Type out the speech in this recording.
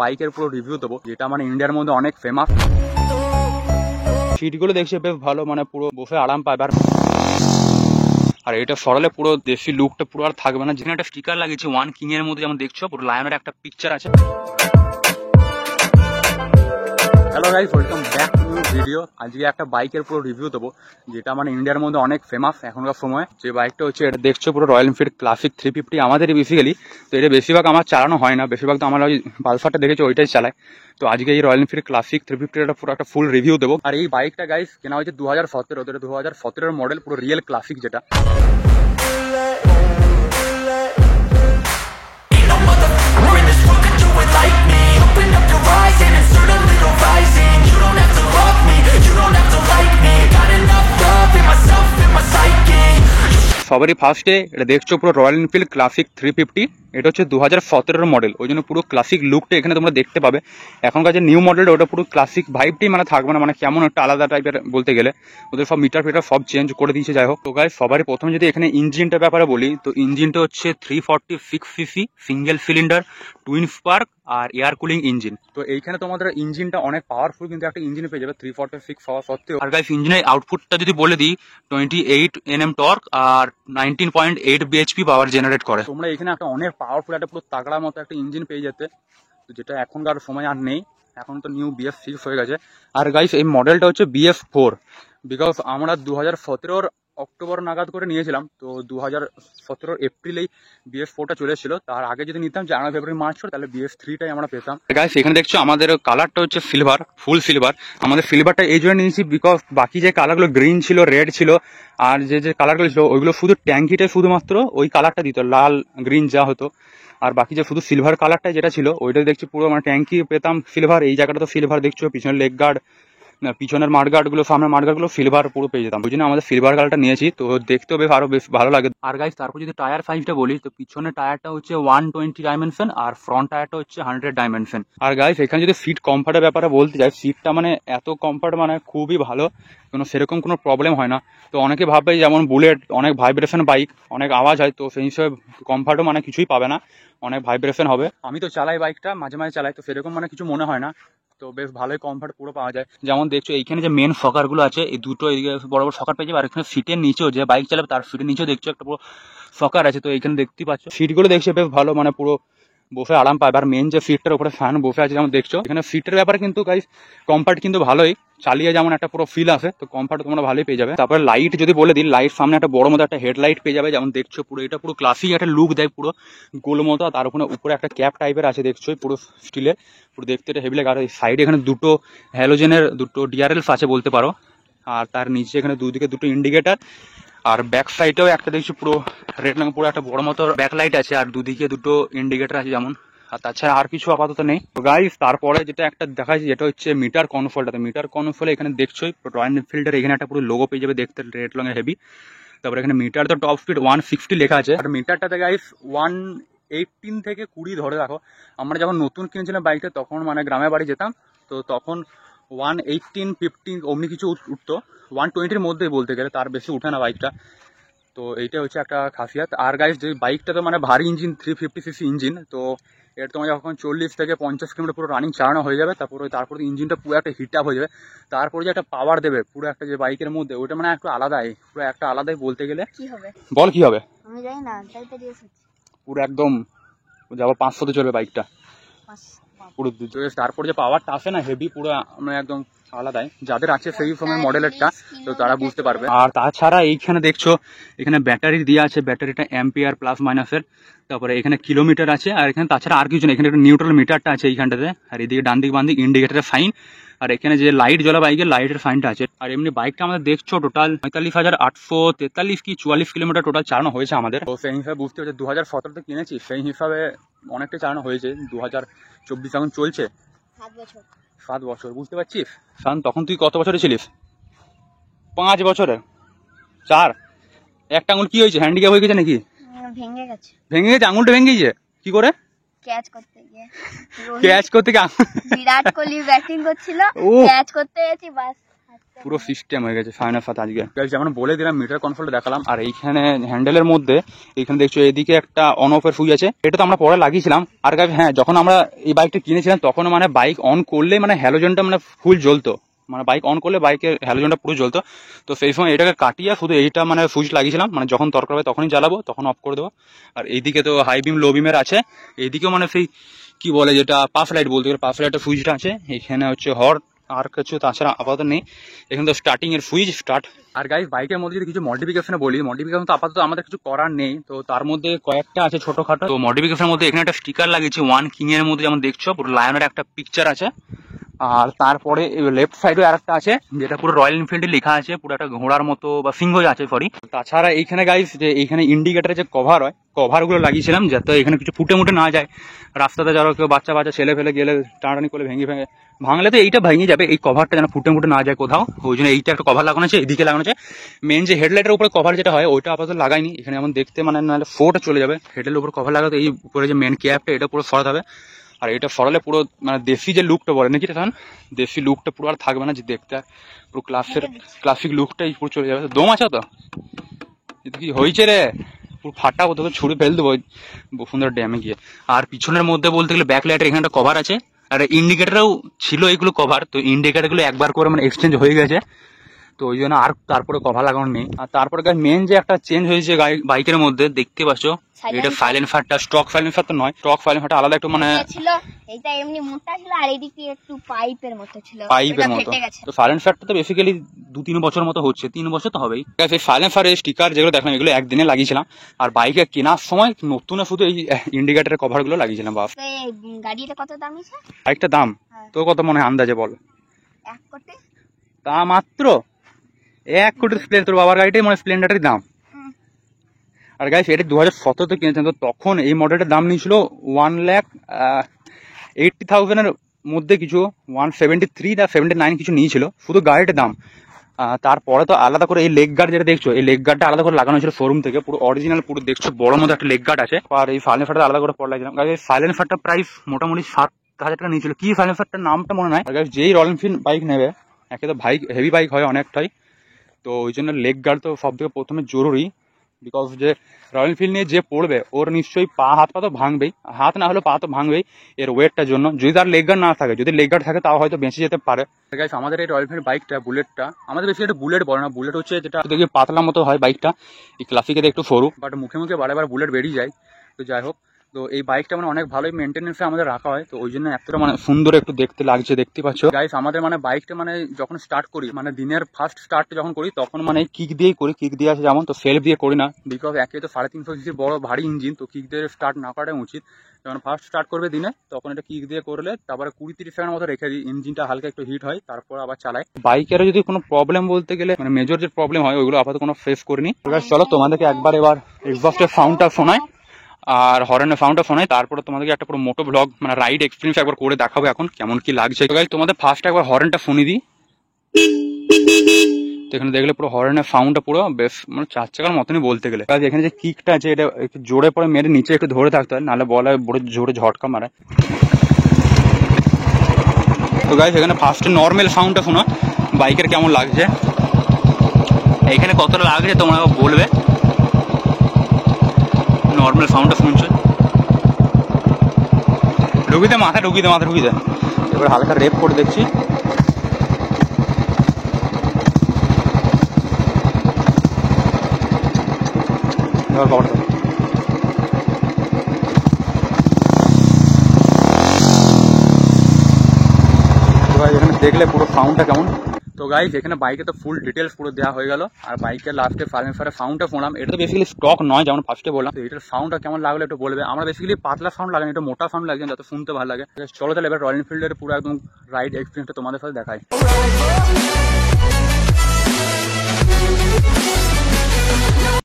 বাইকের পুরো রিভিউ দেবো, যেটা মানে ইন্ডিয়ার মধ্যে অনেক ফেমাস। সিটগুলো দেখছি বেশ ভালো, মানে পুরো বসে আরাম পাবে। আর এটা সরালে পুরো দেশি লুকটা পুরো আর থাকবে না। যেখানে একটা স্টিকার লাগিয়েছে ওয়ান কিং এর মধ্যে, যেমন দেখছো পুরো লায়নের একটা পিকচার আছে। Hello guys, welcome back to new video. আজকে একটা বাইকের পুরো রিভিউ দেবো, যেটা মানে ইন্ডিয়ার মধ্যে অনেক ফেমাস এখনকার সময়। যে বাইকটা হচ্ছে, এটা দেখছো পুরো রয়্যাল এনফিল্ড ক্লাসিক 350। আমাদের বেসিক্যালি তো এটা বেশিরভাগ আমার চালানো হয় না, বেশিরভাগ তো আমরা ওই পালসারটা দেখেছি ওইটাই চালাই। তো আজকে এই রয়্যাল এনফিল্ড ক্লাসিক 350 এটা পুরো একটা ফুল রিভিউ দেবো। আর এই বাইকটা গাইস কেনা হয়েছে 2017, 2017 মডেল, পুরো রিয়েল ক্লাসিক যেটা। সবারই ফার্স্টে এটা দেখছো পুরো রয়্যাল এনফিল্ড ক্লাসিক 350। এটা হচ্ছে 2017 মডেল, ওই জন্য পুরো ক্লাসিক লুকটা এখানে তোমরা দেখতে পাবে। এখনকার যে নিউ মডেলটা ওটা পুরো ক্লাসিক ভাইবটাই মানে থাকবে না, মানে কেমন একটা আলাদা টাইপের বলতে গেলে। ওদের সব মিটার ফিটার সব চেঞ্জ করে দিয়েছে। যাই হোক, তো গাইস সবারই প্রথমে যদি এখানে ইঞ্জিনটার ব্যাপারে বলি, তো ইঞ্জিনটা হচ্ছে 346 CC single cylinder twin spark আর এয়ার কুলিং ইঞ্জিন। তো এইখানে তোমাদের ইঞ্জিনটা অনেক পাওয়ারফুল, কিন্তু একটা ইঞ্জিন পেয়ে যাবে 346 হওয়া সত্ত্বেও। আর গাইস ইঞ্জিনের আউটপুটটা যদি বলে দিই, 28 Nm টর্ক আর 19.8 bhp পাওয়ার জেনারেট করে। তোমরা এখানে একটা অনেক পাওয়ারফুল একটা পুরো তাগড়া মতো একটা ইঞ্জিন পেয়ে যেতে, তো যেটা এখনকার সময় আর নেই। এখন তো নিউ BF6 হয়ে গেছে। আর গাইস এই মডেলটা হচ্ছে BF4, বিকজ আমরা 2017 অক্টোবর নাগাদ করে নিয়েছিলাম, তো 2017 এপ্রিলেই BF4টা চলে এসেছিল। তার আগে যদি নিতাম জানুয়ারি ফেব্রুয়ারি মার্চ করে, তাহলে BF3টাই আমরা পেতাম। গাইস এখানে দেখছো আমাদের কালারটা হচ্ছে সিলভার, ফুল সিলভার। আমাদের সিলভারটা এই জন্য নিয়েছি বিকজ বাকি যে কালারগুলো গ্রিন ছিল, রেড ছিল, আর যে কালারগুলো ছিল ওইগুলো শুধু ট্যাঙ্কিতে শুধুমাত্র ওই কালারটা দিত, লাল গ্রিন যা হতো। আর বাকি যে শুধু সিলভার কালারটা যেটা ছিল ওইটা দেখছি পুরো মানে ট্যাঙ্কি পেতাম সিলভার। এই জায়গাটা তো সিলভার দেখছো, পিছনের লেগ গার্ড, পিছনের মাঠগার্ড গুলো, সামনের মাঠগার্ড গুলো সিলভার পুরো পেয়ে যেতাম। ওই জন্য আমাদের সিলভার কালারটা নিয়েছি, তো দেখতেও বেশ আরো বেশ ভালো লাগে। আর গাইস তারপর যদি টায়ার সাইজটা বলি, তো পিছনের টায়ারটা হচ্ছে 120 ডাইমেনশন আর ফ্রন্ট টায়ারটা হচ্ছে 100 ডাইমেনশন। আর গাইস এখানে যদি সিট কমফর্টের ব্যাপারে বলতে যাই, সিটটা মানে এত কমফর্ট, মানে খুবই ভালো, সেরকম কোনো প্রবলেম হয় না। তো অনেকে ভাবে যেমন বুলেট অনেক ভাইব্রেশন বাইক, অনেক আওয়াজ হয়, তো সেই হিসেবে কমফর্টও মানে কিছুই পাবে না, অনেক ভাইব্রেশন হবে। আমি তো চালাই বাইকটা, মাঝে মাঝে চালাই, তো সেরকম মানে কিছু মনে হয় না। তো বেশ ভালোই কমফর্ট পুরো পাওয়া যায়। যেমন দেখছো এইখানে যে মেন সকারগুলো আছে, এই দুটো এদিকে বড় বড় সকার পেয়ে যাবে। আর এখানে সিটের নিচেও যে বাইক চালাবে তার সিটের নিচেও দেখছো একটা পুরো সকার আছে। তো এইখানে দেখতেই পাচ্ছ সিটগুলো দেখছো বেশ ভালো, মানে পুরো বসে আরাম পাবে। আর মেন যে সিটটার উপরে ফ্যান বসে আছে, যেমন দেখছো এখানে সিটের ব্যাপারে কিন্তু গাইস কমফর্ট কিন্তু ভালোই, চালিয়ে যেমন একটা পুরো ফিল আসে, তো কমফর্ট তোমরা ভালোই পেয়ে যাবে। তারপরে লাইট যদি বলে দিই, লাইট সামনে একটা বড় মতো একটা হেডলাইট পেয়ে যাবে, যেমন দেখছো পুরো এটা পুরো ক্লাসিক একটা লুক দেয়, পুরো গোল মতো। তার উপরে একটা ক্যাপ টাইপের আছে দেখছো, পুরো স্টিলের, পুরো দেখতে এটা হেভি লাগে। আর এই সাইডে এখানে দুটো হ্যালোজেনের দুটো ডিআরএলস আছে বলতে পারো। আর তার নিচে এখানে দুদিকে দুটো ইন্ডিকেটার। আর ব্যাক সাইডেও একটা দেখছি পুরো রেড রঙের পুরো একটা বড় মতো ব্যাক লাইট আছে, আর দুদিকে দুটো ইন্ডিকেটার আছে যেমন। আর তাছাড়া আর কিছু আপাতত নেই। তো গাইস তারপরে যেটা একটা দেখাচ্ছি, যেটা হচ্ছে মিটার কনসোলটা। তো মিটার কনসোলে এখানে দেখছোই রয়্যাল এনফিল্ডের এখানে একটা পুরো লোগো পেয়ে যাবে দেখতে, রেড রঙের হেভি। তারপরে এখানে মিটার তো টপ স্পিড 160 লেখা আছে। আর মিটারটাতে গাইস 118 থেকে 20 ধরে রাখো। আমরা যখন নতুন কিনেছিলাম বাইকটা, তখন মানে গ্রামের বাড়ি যেতাম, তো তখন 118, 15 অমনি কিছু উঠতো, 120-র মধ্যে বলতে গেলে, তার বেশি উঠে না বাইকটা। তো এইটা হচ্ছে একটা খাসিয়াত। আর গাইস যে বাইকটা তো মানে ভারী ইঞ্জিন, 350cc ইঞ্জিন। তো এর তোমার যখন 40 থেকে 50 কিলোমিটার পুরো রানিং চালানো হয়ে যাবে, তারপরে ইঞ্জিনটা পুরো একটা হিট আপ হয়ে যাবে। তারপরে যে একটা পাওয়ার দেবে পুরো একটা যে বাইকের মধ্যে, ওটা মানে একটু আলাদাই, পুরো একটা আলাদাই বলতে গেলে। কি হবে বল, কি হবে আমি জানি না, পুরো একদম যাবো 500-তে চলবে বাইকটা পুরো। তারপর যে পাওয়ারটা আসে না হেভি, পুরো মানে একদম আলাদাই। যাদের আছে সেই সময় মডেলেরটা, তো তারা বুঝতে পারবে। আর তাছাড়া এইখানে দেখছো এখানে ব্যাটারি দিয়ে আছে, ব্যাটারিটা অ্যাম্পিয়ার প্লাস মাইনাসের। তারপরে এখানে কিলোমিটার আছে। আর এখানে তাছাড়া আর কিছু না, এখানে একটা নিউট্রাল মিটারটা আছে এইখানটাতে। আর এদিকে ডান দিক বাম দিক ইন্ডিকেটারের সাইন। আর এখানে যে লাইট জ্বলা বাইকের লাইটের সাইনটা আছে। আর এমনি বাইকটা আমাদের দেখছো টোটাল 45,843 কি 44 কিলোমিটার টোটাল চালানো হয়েছে আমাদের। তো সেই হিসাবে বুঝতে হচ্ছে 2017-তে কিনেছি, সেই হিসাবে অনেকটা চালানো হয়েছে। 2024 এখন চলছে, 7 বছর বুঝতে পারছিস। শান তখন তুই কত বছরে ছিলিস? 5 বছরে 4। একটা আঙুল কি হয়েছে, হ্যান্ডিক্যাপ হয়ে গেছে নাকি? ভেঙে গেছে আঙুলটা, ভেঙে গেছে কি করে? ক্যাচ করতে গিয়ে বিরাট কোহলি ব্যাটিং করছিল, ক্যাচ করতে গেছি, বাস পুরো সিস্টেম হয়ে গেছে ফাইনাল সাথে আজকে। যেমন বলে দিলাম মিটার কন্ট্রোলটা দেখালাম, আর এইখানে হ্যান্ডেলের মধ্যে এইখানে দেখছো এদিকে একটা অন অফের সুইচ আছে, এটা তো আমরা পরে লাগিয়েছিলাম। আর গাইস হ্যাঁ, যখন আমরা এই বাইকটা কিনেছিলাম তখন মানে বাইক অন করলে মানে হ্যালোজনটা মানে ফুল জ্বলতো, মানে বাইক অন করলে বাইকের হ্যালোজনটা পুরো জ্বলতো। তো সেই সময় এটাকে কাটিয়ে শুধু এইটা মানে সুইচ লাগিয়েছিলাম, মানে যখন দরকার হবে তখনই জ্বালাবো, তখন অফ করে দেবো। আর এইদিকে তো হাই বিম লো বিমের আছে, এইদিকেও মানে সেই কি বলে যেটা পাফ লাইট বলতে গেলে পাফ লাইটের সুইচটা আছে। এখানে হচ্ছে হর্ন, আর কিছু তাছাড়া আপাতত নেই। এখানে তো স্টার্টিং এর সুইচ স্টার্ট। আর গাইস বাইকের মধ্যে যদি কিছু মডিফিকেশনে বলি, মডিফিকেশন তো আপাতত আমাদের কিছু করার নেই, তো তার মধ্যে কয়েকটা আছে ছোটখাটো। তো মডিফিকেশনের মধ্যে এখানে একটা স্টিকার লাগিয়েছি ওয়ান কিং এর মধ্যে, যেমন দেখছো পুরো লায়নের একটা পিকচার আছে। আর তারপরে লেফট সাইডে আর একটা আছে যেটা পুরো রয়্যাল এনফিল্ডে লেখা আছে, পুরো একটা ঘোড়ার মতো বা সিংহ আছে সরি। তাছাড়া এইখানে গাইস যে এইখানে ইন্ডিকেটারের যে কভার হয়, কভারগুলো লাগিয়েছিলাম যাতে এখানে কিছু ফুটে মুটে না যায় রাস্তাতে, যারা কেউ বাচ্চা ছেলে ফেলে গেলে টানাটানি করলে ভাঙলে তো এইটা ভেঙে যাবে, এই কভারটা যেন ফুটে মুটে না যায় কোথাও, ওই জন্য এইটা একটা কভার লাগানো আছে। এদিকে লাগানো আছে মেন যে হেডলাইটের উপরে কভার যেটা হয় ওইটা আপাতত লাগাইনি, এখানে এমন দেখতে মানে নাহলে ফোটা চলে যাবে। হেডলাইটের উপর কভার লাগাতে এই উপরে যে মেন ক্যাপটা এটা পুরো সরাতে হবে, আর এটা সরালে পুরো মানে দেশি যে লুকটা বলে নাকি তখন দেশি লুকটা পুরো আর থাকবে না, যে দেখতে পুরো ক্লাসিক লুকটাই পুরো চলে যাবে। দম আছে তো এটা কি হয়েছে রে, পুরো ফাটাবো তো ছুড়ে ফেল দেবো বসুন্ধরা ড্যামে গিয়ে। আর পিছনের মধ্যে বলতে গেলে ব্যাক লাইটের এখানে একটা কভার আছে, আর ইন্ডিকেটারও ছিল এইগুলো কভার, তো ইন্ডিকেটারগুলো একবার করে মানে এক্সচেঞ্জ হয়ে গেছে, তো ওই জন্য আর তারপরে কভার লাগানো নেই। আর তারপরে মেন যে একটা চেঞ্জ হয়েছে বাইকের মধ্যে দেখতে পাচ্ছ, এটা সাইলেন্সারটা স্টক সাইলেন্সার তো নয়, স্টক সাইলেন্সারটা আলাদা একটু মানে ছিল, এটা এমনি মোটা ছিল আর এদিকে একটু পাইপের মতো ছিল, পাইপের মতো। তো সাইলেন্সারটা তো বেসিক্যালি 2-3 বছর মতো হচ্ছে, 3 বছর তো হবেই। এই সাইলেন্সারের স্টিকার যেগুলো দেখলাম এগুলো একদিনে লাগিয়েছিলাম, আর বাইকে কেনার সময় নতুন শুধু এই ইন্ডিকেটরের কভারগুলো লাগিয়েছিলাম বাস। গাড়িটা কত দাম আছে? বাইকটা দাম তোর কত মনে হয় আন্দাজে বল? 1 কোটি। তা মাত্র 1 কোটির স্প্লেন্ডার, তোর বাবার গাড়িটাই মানে স্প্লেন্ডারের দাম। আর গাইস এটা 2017-তে কিনেছেন, তো তখন এই মডেলটার দাম নিয়েছিল 1,80,000 এর মধ্যে কিছু, 173 না 79 কিছু নিয়েছিল শুধু গাড়িটার দাম। তারপরে তো আলাদা করে এই লেগ গার্ড যেটা দেখছো, এই লেগ গার্ডটা আলাদা করে লাগানো হয়েছিল শোরুম থেকে, পুরো অরিজিনাল পুরো দেখছো বড় মতো একটা লেগ গার্ড আছে। আর এই সাইলেন্সারটা আলাদা করে পড়া লাগছিলাম। গাইস সাইলেন্সারটা প্রাইস মোটামুটি 7,000 টাকা নিয়েছিল, কি সাইলেন্সারটার নামটা মনে নাই। আর গাইস যেই রয়্যাল এনফিল্ড বাইক নেবে, একে তো বাইক হেভি বাইক হয় অনেকটাই, তো ওই জন্য লেগ গার্ড তো সব থেকে প্রথমে জরুরি। বিকজ যে রয়্যাল এনফিল্ড নিয়ে যে পড়বে ওর নিশ্চয়ই হাত পা তো ভাঙবেই, হাত না হলে পা তো ভাঙবেই এর ওয়েটটার জন্য। যদি তার লেগ গার্ড না থাকে, যদি লেগ গার্ড থাকে তাও হয়তো বেঁচে যেতে পারে। গাইস আমাদের এই রয়্যাল এনফিল্ড বাইকটা বুলেটটা, আমাদের বেশি একটা বুলেট বলে না, বুলেট হচ্ছে যেটা দেখি পাতলা মতো হয় বাইকটা, এই ক্লাসিকের একটু সরু, বাট মুখে মুখে বারবার বুলেট বেরিয়ে যায়। তো যাই হোক, তো এই বাইকটা মানে অনেক ভালোই মেনটেনেন্সে আমাদের রাখা হয়, তো ওই জন্য এতটা মানে সুন্দর একটু দেখতে লাগছে, দেখতে পাচ্ছ গাইস। আমাদের মানে বাইকটা মানে যখন স্টার্ট করি, মানে দিনের ফার্স্ট স্টার্ট যখন করি তখন মানে কিক দিয়েই করি, কিক দিয়ে আছে যেমন, তো সেলফ দিয়ে করি না, বিকজ একে তো 350 সিসির বড় ভারী ইঞ্জিন, তো কিক দিয়ে স্টার্ট না করাটাই উচিত। যখন ফার্স্ট স্টার্ট করবে দিনে তখন এটা কিক দিয়ে করলে তারপরে 20-30 সেকেন্ড মতো রেখে দিই, ইঞ্জিনটা হালকা একটু হিট হয়, তারপর আবার চালাই। বাইকেরও যদি কোনো প্রবলেম বলতে গেলে মানে মেজর যে প্রবলেম হয় ওইগুলো আপাতত কোনো ফেস করিনি। চলো তোমাদেরকে একবার এবার এক্সবস্টের সাউন্ডটা শোনায় আর হর্নের সাউন্ডটা শোনাই, তারপরে তোমাদেরকে একটা পুরো মোটো ব্লগ মানে রাইড এক্সপিরিয়েন্স একবার করে দেখাবো এখন কেমন কি লাগছে। তোমাদের ফার্স্ট একবার হর্নটা শুনিয়ে দিই, এখানে দেখলে পুরো হর্নের সাউন্ডটা পুরো বেশ মানে 4 চাকার মতনই বলতে গেলে। এখানে যে কিকটা আছে এটা একটু জোরে পরে মেরে নিচে একটু ধরে থাকতে হয়, নাহলে বলা বড় জোরে ঝটকা মারে। তো গাইস এখানে ফার্স্টে নর্মাল সাউন্ডটা শোনো বাইকের কেমন লাগছে, এখানে কতটা লাগছে তোমরা বলবে। নর্মাল সাউন্ডটা শুনছো, ঢুকিতে মাথা ঢুকিতে এবার হালকা রেপ করে দেখছি। এবার কভার এখানে দেখলে পুরো সাউন্ডটা কেমন। তো গাইস এখানে বাইকে তো ফুল ডিটেলস পুরো দেওয়া হয়ে গেল, আর বাইকের লাস্টে সাইলেন্সারের সাউন্ডটা শোনাম। এটা তো বেসিক্যালি স্টক নয় যেমন ফার্স্টে বললাম, তো এটার সাউন্ডটা কেমন লাগলো একটু বলবে। আমরা বেসিক্যালি পাতলা সাউন্ড লাগে, এটা মোটা সাউন্ড লাগে যাতে শুনতে ভালো লাগে। চলো তাহলে এবার রয়্যাল এনফিল্ডের পুরো একদম রাইড এক্সপিরিয়েন্সটা তোমাদের সাথে দেখাই।